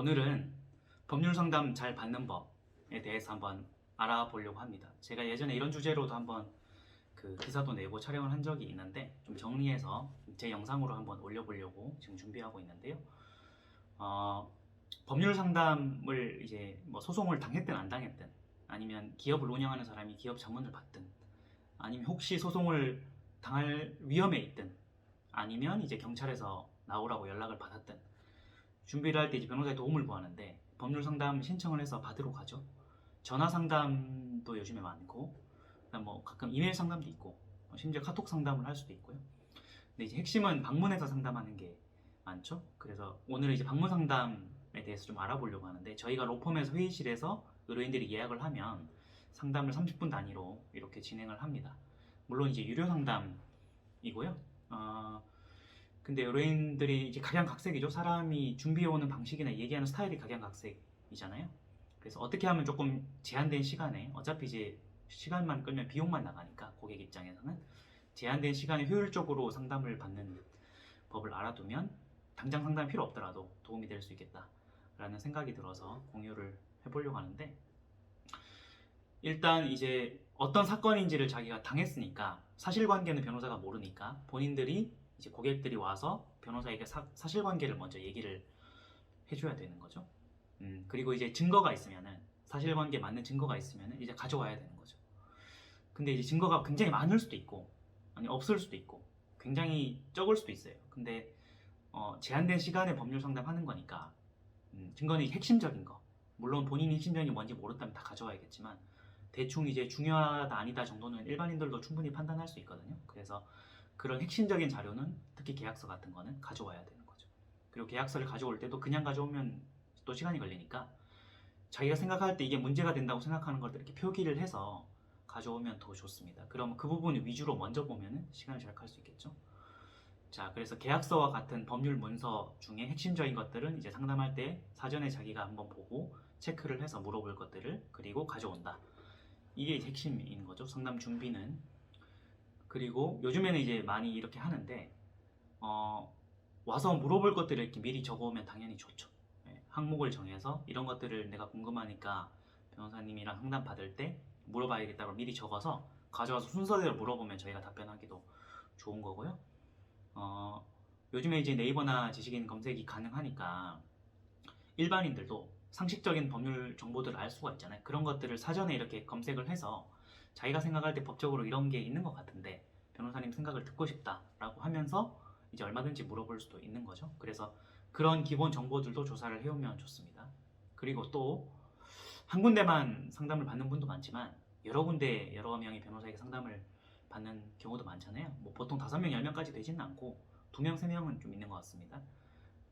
오늘은 법률 상담 잘 받는 법에 대해서 한번 알아보려고 합니다. 제가 예전에 이런 주제로도 한번 그 기사도 내고 촬영을 한 적이 있는데 좀 정리해서 제 영상으로 한번 올려보려고 지금 준비하고 있는데요. 법률 상담을 이제 뭐 소송을 당했든 안 당했든 아니면 기업을 운영하는 사람이 기업 자문을 받든 아니면 혹시 소송을 당할 위험에 있든 아니면 이제 경찰에서 나오라고 연락을 받았든 준비를 할 때 이제 변호사의 도움을 구하는데 법률 상담 신청을 해서 받으러 가죠. 전화 상담도 요즘에 많고, 그다음 뭐 가끔 이메일 상담도 있고, 심지어 카톡 상담을 할 수도 있고요. 근데 이제 핵심은 방문해서 상담하는 게 많죠. 그래서 오늘 이제 방문 상담에 대해서 좀 알아보려고 하는데 저희가 로펌에서 회의실에서 의뢰인들이 예약을 하면 상담을 30분 단위로 이렇게 진행을 합니다. 물론 이제 유료 상담이고요. 근데 의뢰인들이 이제 각양각색이죠. 사람이 준비해오는 방식이나 얘기하는 스타일이 각양각색이잖아요. 그래서 어떻게 하면 조금 제한된 시간에 어차피 이제 시간만 끌면 비용만 나가니까 고객 입장에서는 제한된 시간에 효율적으로 상담을 받는 법을 알아두면 당장 상담이 필요 없더라도 도움이 될 수 있겠다라는 생각이 들어서 공유를 해보려고 하는데, 일단 이제 어떤 사건인지를 자기가 당했으니까 사실관계는 변호사가 모르니까 본인들이 이제 고객들이 와서 변호사에게 사실관계를 먼저 얘기를 해줘야 되는 거죠. 그리고 이제 증거가 있으면은 사실관계 맞는 증거가 있으면은 이제 가져와야 되는 거죠. 근데 이제 증거가 굉장히 많을 수도 있고 아니 없을 수도 있고 굉장히 적을 수도 있어요. 근데 제한된 시간에 법률 상담하는 거니까 증거는 핵심적인 거, 물론 본인이 핵심적인 게 뭔지 모른다면 다 가져와야겠지만 대충 이제 중요하다 아니다 정도는 일반인들도 충분히 판단할 수 있거든요. 그래서 그런 핵심적인 자료는 특히 계약서 같은 거는 가져와야 되는 거죠. 그리고 계약서를 가져올 때도 그냥 가져오면 또 시간이 걸리니까 자기가 생각할 때 이게 문제가 된다고 생각하는 것들 이렇게 표기를 해서 가져오면 더 좋습니다. 그럼 그 부분 위주로 먼저 보면은 시간을 절약할 수 있겠죠. 자, 그래서 계약서와 같은 법률 문서 중에 핵심적인 것들은 이제 상담할 때 사전에 자기가 한번 보고 체크를 해서 물어볼 것들을 그리고 가져온다. 이게 핵심인 거죠. 상담 준비는. 그리고 요즘에는 이제 많이 이렇게 하는데 와서 물어볼 것들을 이렇게 미리 적어오면 당연히 좋죠. 항목을 정해서 이런 것들을 내가 궁금하니까 변호사님이랑 상담 받을 때 물어봐야겠다고 미리 적어서 가져와서 순서대로 물어보면 저희가 답변하기도 좋은 거고요. 요즘에 이제 네이버나 지식인 검색이 가능하니까 일반인들도 상식적인 법률 정보들을 알 수가 있잖아요. 그런 것들을 사전에 이렇게 검색을 해서 자기가 생각할 때 법적으로 이런 게 있는 것 같은데 변호사님 생각을 듣고 싶다라고 하면서 이제 얼마든지 물어볼 수도 있는 거죠. 그래서 그런 기본 정보들도 조사를 해오면 좋습니다. 그리고 또 한 군데만 상담을 받는 분도 많지만 여러 군데 여러 명의 변호사에게 상담을 받는 경우도 많잖아요. 뭐 보통 5명, 10명까지 되지는 않고 2명, 3명은 좀 있는 것 같습니다.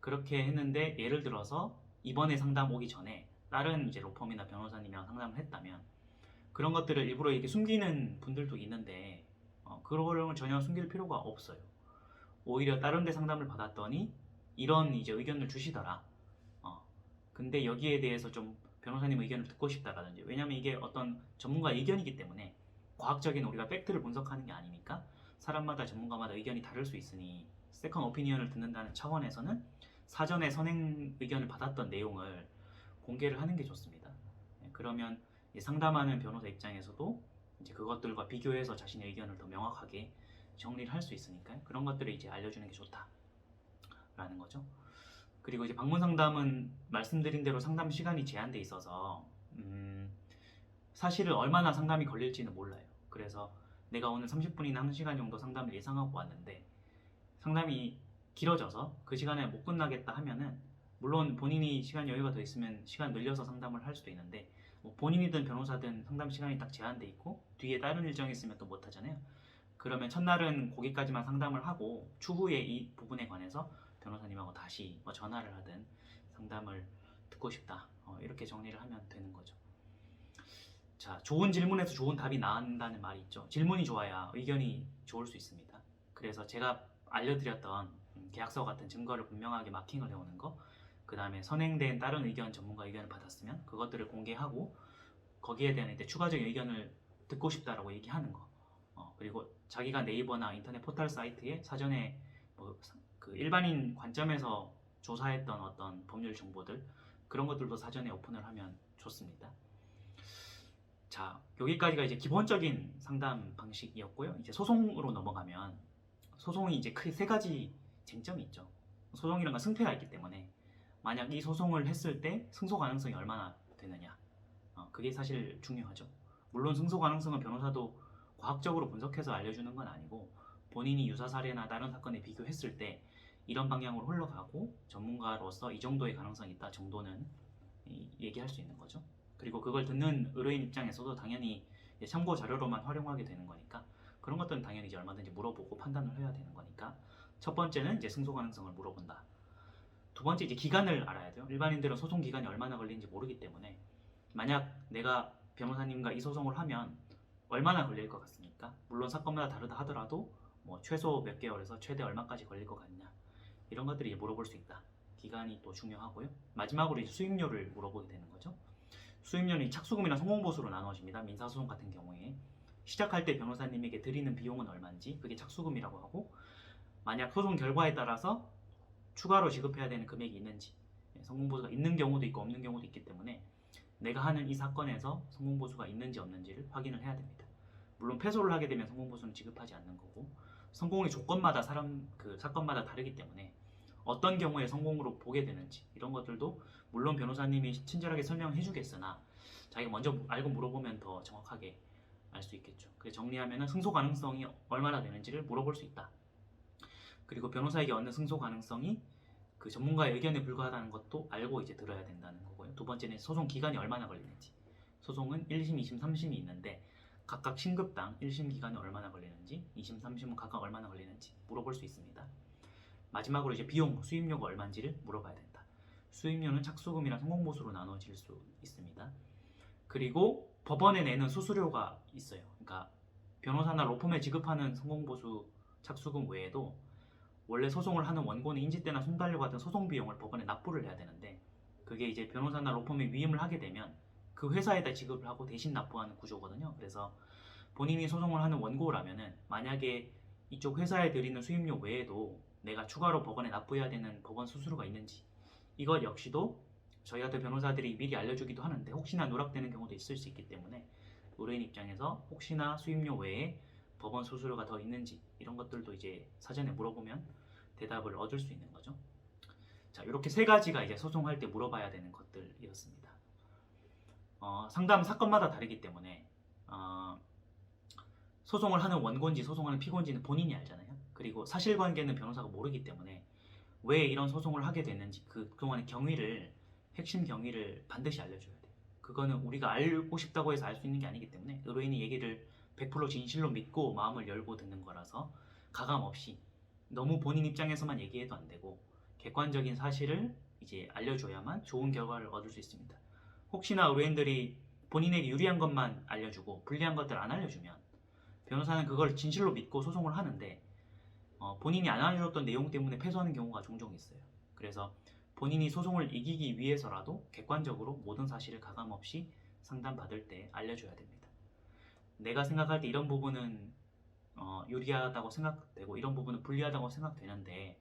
그렇게 했는데 예를 들어서 이번에 상담 오기 전에 다른 이제 로펌이나 변호사님이랑 상담을 했다면 그런 것들을 일부러 이렇게 숨기는 분들도 있는데 그런 걸 전혀 숨길 필요가 없어요. 오히려 다른 데 상담을 받았더니 이런 이제 의견을 주시더라. 근데 여기에 대해서 좀 변호사님 의견을 듣고 싶다라든지, 왜냐면 이게 어떤 전문가 의견이기 때문에 과학적인 우리가 팩트를 분석하는 게 아니니까 사람마다 전문가마다 의견이 다를 수 있으니 세컨 오피니언을 듣는다는 차원에서는 사전에 선행 의견을 받았던 내용을 공개를 하는 게 좋습니다. 그러면 상담하는 변호사 입장에서도 이제 그것들과 비교해서 자신의 의견을 더 명확하게 정리를 할 수 있으니까요. 그런 것들을 이제 알려주는 게 좋다라는 거죠. 그리고 이제 방문 상담은 말씀드린 대로 상담 시간이 제한돼 있어서 사실은 얼마나 상담이 걸릴지는 몰라요. 그래서 내가 오늘 30분이나 1시간 정도 상담을 예상하고 왔는데 상담이 길어져서 그 시간에 못 끝나겠다 하면은 물론 본인이 시간 여유가 더 있으면 시간 늘려서 상담을 할 수도 있는데 뭐 본인이든 변호사든 상담 시간이 딱 제한돼 있고 뒤에 다른 일정이 있으면 또 못 하잖아요. 그러면 첫날은 거기까지만 상담을 하고 추후에 이 부분에 관해서 변호사님하고 다시 뭐 전화를 하든 상담을 듣고 싶다 이렇게 정리를 하면 되는 거죠. 자, 좋은 질문에서 좋은 답이 나온다는 말이 있죠. 질문이 좋아야 의견이 좋을 수 있습니다. 그래서 제가 알려드렸던 계약서 같은 증거를 분명하게 마킹을 해오는 거, 그 다음에 선행된 다른 의견, 전문가 의견을 받았으면 그것들을 공개하고 거기에 대한 이제 추가적인 의견을 듣고 싶다라고 얘기하는 거, 그리고 자기가 네이버나 인터넷 포털 사이트에 사전에 뭐 그 일반인 관점에서 조사했던 어떤 법률 정보들 그런 것들도 사전에 오픈을 하면 좋습니다. 자, 여기까지가 이제 기본적인 상담 방식이었고요. 이제 소송으로 넘어가면 소송이 이제 크게 세 가지 쟁점이 있죠. 소송이란 건 승패가 있기 때문에 만약 이 소송을 했을 때 승소 가능성이 얼마나 되느냐, 그게 사실 중요하죠. 물론 승소 가능성은 변호사도 과학적으로 분석해서 알려주는 건 아니고 본인이 유사 사례나 다른 사건에 비교했을 때 이런 방향으로 흘러가고 전문가로서 이 정도의 가능성이 있다 정도는 얘기할 수 있는 거죠. 그리고 그걸 듣는 의뢰인 입장에서도 당연히 참고 자료로만 활용하게 되는 거니까 그런 것들은 당연히 이제 얼마든지 물어보고 판단을 해야 되는 거니까 첫 번째는 이제 승소 가능성을 물어본다. 두 번째 이제 기간을 알아야 돼요. 일반인들은 소송 기간이 얼마나 걸리는지 모르기 때문에 만약 내가 변호사님과 이 소송을 하면 얼마나 걸릴 것 같습니까? 물론 사건마다 다르다 하더라도 뭐 최소 몇 개월에서 최대 얼마까지 걸릴 것 같냐, 이런 것들이 물어볼 수 있다. 기간이 또 중요하고요. 마지막으로 이제 수임료를 물어보게 되는 거죠. 수임료는 착수금이나 성공보수로 나눠집니다. 민사소송 같은 경우에 시작할 때 변호사님에게 드리는 비용은 얼마인지 그게 착수금이라고 하고, 만약 소송 결과에 따라서 추가로 지급해야 되는 금액이 있는지, 성공보수가 있는 경우도 있고 없는 경우도 있기 때문에 내가 하는 이 사건에서 성공보수가 있는지 없는지를 확인을 해야 됩니다. 물론 패소를 하게 되면 성공보수는 지급하지 않는 거고, 성공의 조건마다 사건마다 다르기 때문에 어떤 경우에 성공으로 보게 되는지 이런 것들도 물론 변호사님이 친절하게 설명해 주겠으나 자기가 먼저 알고 물어보면 더 정확하게 알 수 있겠죠. 그래서 정리하면 승소 가능성이 얼마나 되는지를 물어볼 수 있다. 그리고 변호사에게 얻는 승소 가능성이 그 전문가의 의견에 불과하다는 것도 알고 이제 들어야 된다는 거고요. 두 번째는 소송 기간이 얼마나 걸리는지. 소송은 1심, 2심, 3심이 있는데 각각 신급당 1심 기간이 얼마나 걸리는지, 2심, 3심은 각각 얼마나 걸리는지 물어볼 수 있습니다. 마지막으로 이제 비용, 수임료가 얼마인지를 물어봐야 된다. 수임료는 착수금이랑 성공보수로 나눠질 수 있습니다. 그리고 법원에 내는 수수료가 있어요. 그러니까 변호사나 로펌에 지급하는 성공보수 착수금 외에도 원래 소송을 하는 원고는 인지대나 송달료 같은 소송 비용을 법원에 납부를 해야 되는데, 그게 이제 변호사나 로펌에 위임을 하게 되면 그 회사에다 지급을 하고 대신 납부하는 구조거든요. 그래서 본인이 소송을 하는 원고라면은 만약에 이쪽 회사에 드리는 수임료 외에도 내가 추가로 법원에 납부해야 되는 법원 수수료가 있는지, 이것 역시도 저희 같은 변호사들이 미리 알려주기도 하는데 혹시나 누락되는 경우도 있을 수 있기 때문에 의뢰인 입장에서 혹시나 수임료 외에 법원 수수료가 더 있는지 이런 것들도 이제 사전에 물어보면 대답을 얻을 수 있는 거죠. 자, 이렇게 세 가지가 이제 소송할 때 물어봐야 되는 것들이었습니다. 상담 사건마다 다르기 때문에 소송을 하는 원고인지 소송하는 피고인지는 본인이 알잖아요. 그리고 사실관계는 변호사가 모르기 때문에 왜 이런 소송을 하게 됐는지 그동안의 경위를, 핵심 경위를 반드시 알려줘야 돼요. 그거는 우리가 알고 싶다고 해서 알 수 있는 게 아니기 때문에 의뢰인이 얘기를 100% 진실로 믿고 마음을 열고 듣는 거라서 가감 없이 너무 본인 입장에서만 얘기해도 안 되고 객관적인 사실을 이제 알려줘야만 좋은 결과를 얻을 수 있습니다. 혹시나 의뢰인들이 본인에게 유리한 것만 알려주고 불리한 것들 안 알려주면 변호사는 그걸 진실로 믿고 소송을 하는데 본인이 안 알려줬던 내용 때문에 패소하는 경우가 종종 있어요. 그래서 본인이 소송을 이기기 위해서라도 객관적으로 모든 사실을 가감없이 상담받을 때 알려줘야 됩니다. 내가 생각할 때 이런 부분은 유리하다고 생각되고 이런 부분은 불리하다고 생각되는데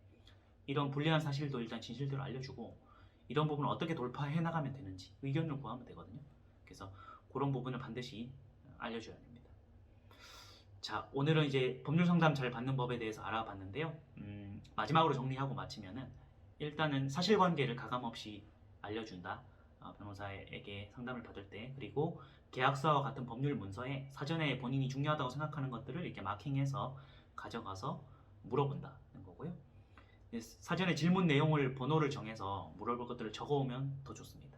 이런 불리한 사실도 일단 진실대로 알려주고 이런 부분을 어떻게 돌파해 나가면 되는지 의견을 구하면 되거든요. 그래서 그런 부분을 반드시 알려줘야 됩니다. 자, 오늘은 이제 법률 상담 잘 받는 법에 대해서 알아봤는데요. 마지막으로 정리하고 마치면은 일단은 사실관계를 가감없이 알려준다. 변호사에게 상담을 받을 때. 그리고 계약서와 같은 법률 문서에 사전에 본인이 중요하다고 생각하는 것들을 이렇게 마킹해서 가져가서 물어본다는 거고요. 사전에 질문 내용을 번호를 정해서 물어볼 것들을 적어오면 더 좋습니다.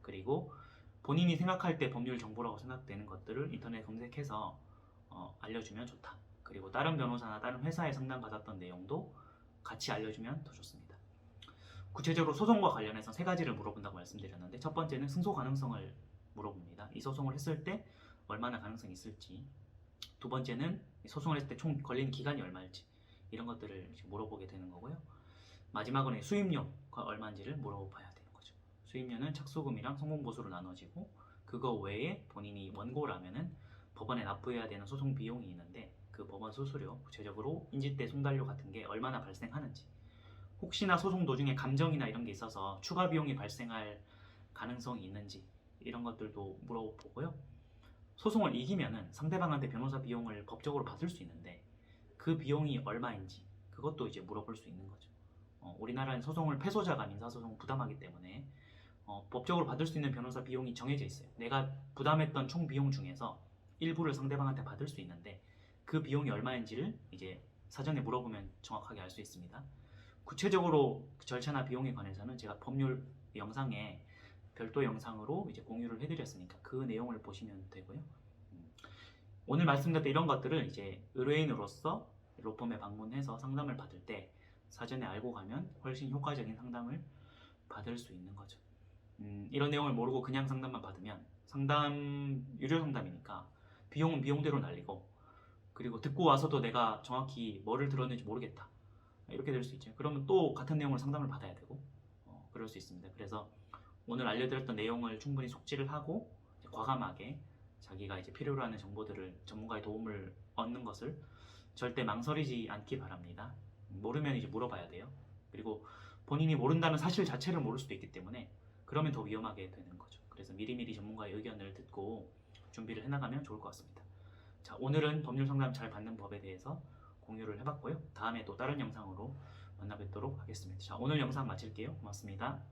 그리고 본인이 생각할 때 법률 정보라고 생각되는 것들을 인터넷 검색해서 알려주면 좋다. 그리고 다른 변호사나 다른 회사에 상담받았던 내용도 같이 알려주면 더 좋습니다. 구체적으로 소송과 관련해서 세 가지를 물어본다고 말씀드렸는데 첫 번째는 승소 가능성을 물어봅니다. 이 소송을 했을 때 얼마나 가능성이 있을지. 두 번째는 소송을 했을 때 총 걸리는 기간이 얼마일지 이런 것들을 물어보게 되는 거고요. 마지막으로는 수임료가 얼마인지를 물어봐야 되는 거죠. 수임료는 착수금이랑 성공보수로 나눠지고 그거 외에 본인이 원고라면은 법원에 납부해야 되는 소송 비용이 있는데 그 법원 수수료, 구체적으로 인지대 송달료 같은 게 얼마나 발생하는지, 혹시나 소송 도중에 감정이나 이런 게 있어서 추가 비용이 발생할 가능성이 있는지 이런 것들도 물어보고요. 소송을 이기면은 상대방한테 변호사 비용을 법적으로 받을 수 있는데 그 비용이 얼마인지 그것도 이제 물어볼 수 있는 거죠. 우리나라는 소송을 패소자가 민사소송 부담하기 때문에 법적으로 받을 수 있는 변호사 비용이 정해져 있어요. 내가 부담했던 총 비용 중에서 일부를 상대방한테 받을 수 있는데 그 비용이 얼마인지를 이제 사전에 물어보면 정확하게 알 수 있습니다. 구체적으로 절차나 비용에 관해서는 제가 법률 영상에 별도 영상으로 이제 공유를 해드렸으니까 그 내용을 보시면 되고요. 오늘 말씀드렸던 이런 것들을 이제 의뢰인으로서 로펌에 방문해서 상담을 받을 때 사전에 알고 가면 훨씬 효과적인 상담을 받을 수 있는 거죠. 이런 내용을 모르고 그냥 상담만 받으면 유료 상담이니까 비용은 비용대로 날리고 그리고 듣고 와서도 내가 정확히 뭐를 들었는지 모르겠다 이렇게 될 수 있죠. 그러면 또 같은 내용을 상담을 받아야 되고 그럴 수 있습니다. 그래서 오늘 알려드렸던 내용을 충분히 숙지를 하고 과감하게 자기가 이제 필요로 하는 정보들을 전문가의 도움을 얻는 것을 절대 망설이지 않기 바랍니다. 모르면 이제 물어봐야 돼요. 그리고 본인이 모른다는 사실 자체를 모를 수도 있기 때문에 그러면 더 위험하게 되는 거죠. 그래서 미리미리 전문가의 의견을 듣고 준비를 해나가면 좋을 것 같습니다. 자, 오늘은 법률 상담 잘 받는 법에 대해서 공유를 해봤고요. 다음에 또 다른 영상으로 만나 뵙도록 하겠습니다. 자, 오늘 영상 마칠게요. 고맙습니다.